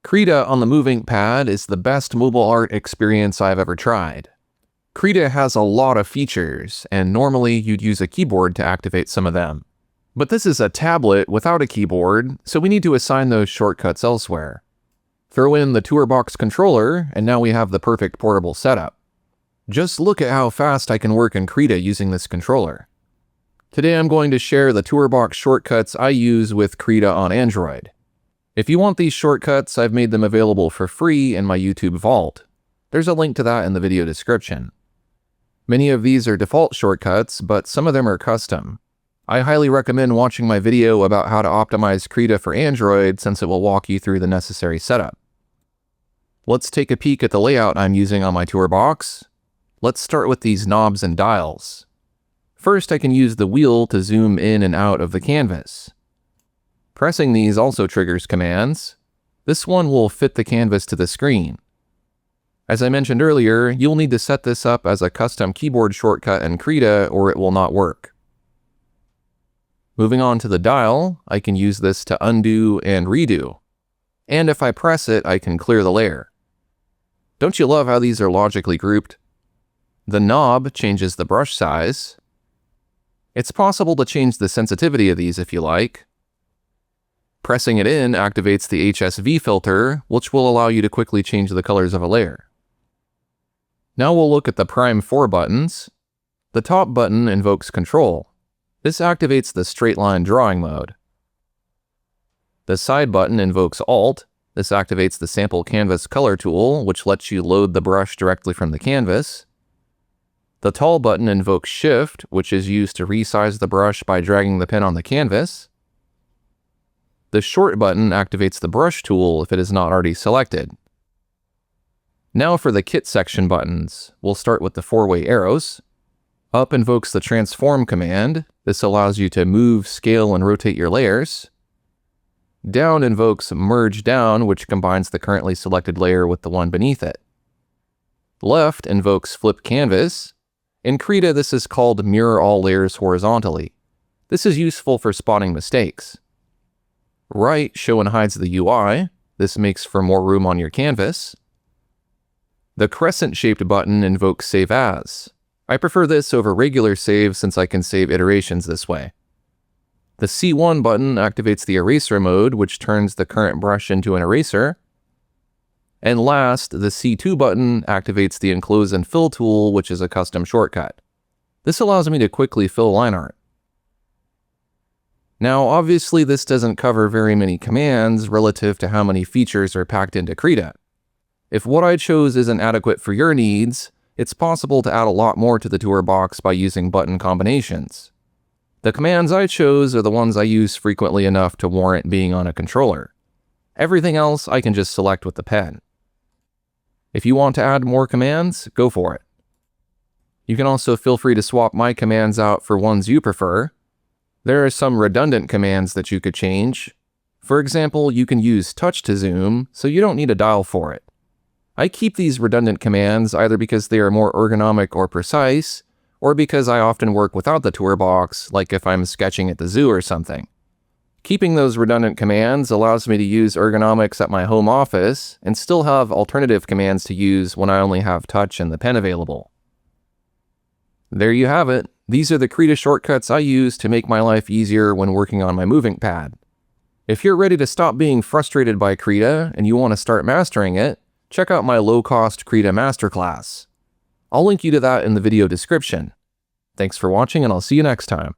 Krita on the MovinkPad is the best mobile art experience I've ever tried. Krita has a lot of features, and normally you'd use a keyboard to activate some of them. But this is a tablet without a keyboard, so we need to assign those shortcuts elsewhere. Throw in the TourBox controller, and now we have the perfect portable setup. Just look at how fast I can work in Krita using this controller. Today I'm going to share the TourBox shortcuts I use with Krita on Android. If you want these shortcuts, I've made them available for free in my YouTube vault. There's a link to that in the video description. Many of these are default shortcuts, but some of them are custom. I highly recommend watching my video about how to optimize Krita for Android since it will walk you through the necessary setup. Let's take a peek at the layout I'm using on my TourBox. Let's start with these knobs and dials. First, I can use the wheel to zoom in and out of the canvas. Pressing these also triggers commands. This one will fit the canvas to the screen. As I mentioned earlier, you'll need to set this up as a custom keyboard shortcut in Krita or it will not work. Moving on to the dial, I can use this to undo and redo. And if I press it, I can clear the layer. Don't you love how these are logically grouped? The knob changes the brush size. It's possible to change the sensitivity of these if you like. Pressing it in activates the HSV filter, which will allow you to quickly change the colors of a layer. Now we'll look at the prime 4 buttons. The top button invokes control. This activates the straight line drawing mode. The side button invokes Alt. This activates the sample canvas color tool, which lets you load the brush directly from the canvas. The tall button invokes Shift, which is used to resize the brush by dragging the pen on the canvas. The short button activates the brush tool if it is not already selected. Now for the kit section buttons. We'll start with the 4-way arrows. Up invokes the transform command. This allows you to move, scale, and rotate your layers. Down invokes merge down, which combines the currently selected layer with the one beneath it. Left invokes flip canvas. In Krita, this is called mirror all layers horizontally. This is useful for spotting mistakes. Right show and hides the UI. This makes for more room on your canvas. The crescent-shaped button invokes Save As. I prefer this over regular save since I can save iterations this way. The C1 button activates the eraser mode, which turns the current brush into an eraser. And last, the C2 button activates the Enclose and Fill tool, which is a custom shortcut. This allows me to quickly fill line art. Now, obviously, this doesn't cover very many commands relative to how many features are packed into Krita. If what I chose isn't adequate for your needs, it's possible to add a lot more to the TourBox by using button combinations. The commands I chose are the ones I use frequently enough to warrant being on a controller. Everything else I can just select with the pen. If you want to add more commands, go for it. You can also feel free to swap my commands out for ones you prefer. There are some redundant commands that you could change. For example, you can use touch to zoom, so you don't need a dial for it. I keep these redundant commands either because they are more ergonomic or precise, or because I often work without the TourBox, like if I'm sketching at the zoo or something. Keeping those redundant commands allows me to use ergonomics at my home office and still have alternative commands to use when I only have touch and the pen available. There you have it. These are the Krita shortcuts I use to make my life easier when working on my MovinkPad. If you're ready to stop being frustrated by Krita and you want to start mastering it, check out my low-cost Krita masterclass. I'll link you to that in the video description. Thanks for watching, and I'll see you next time.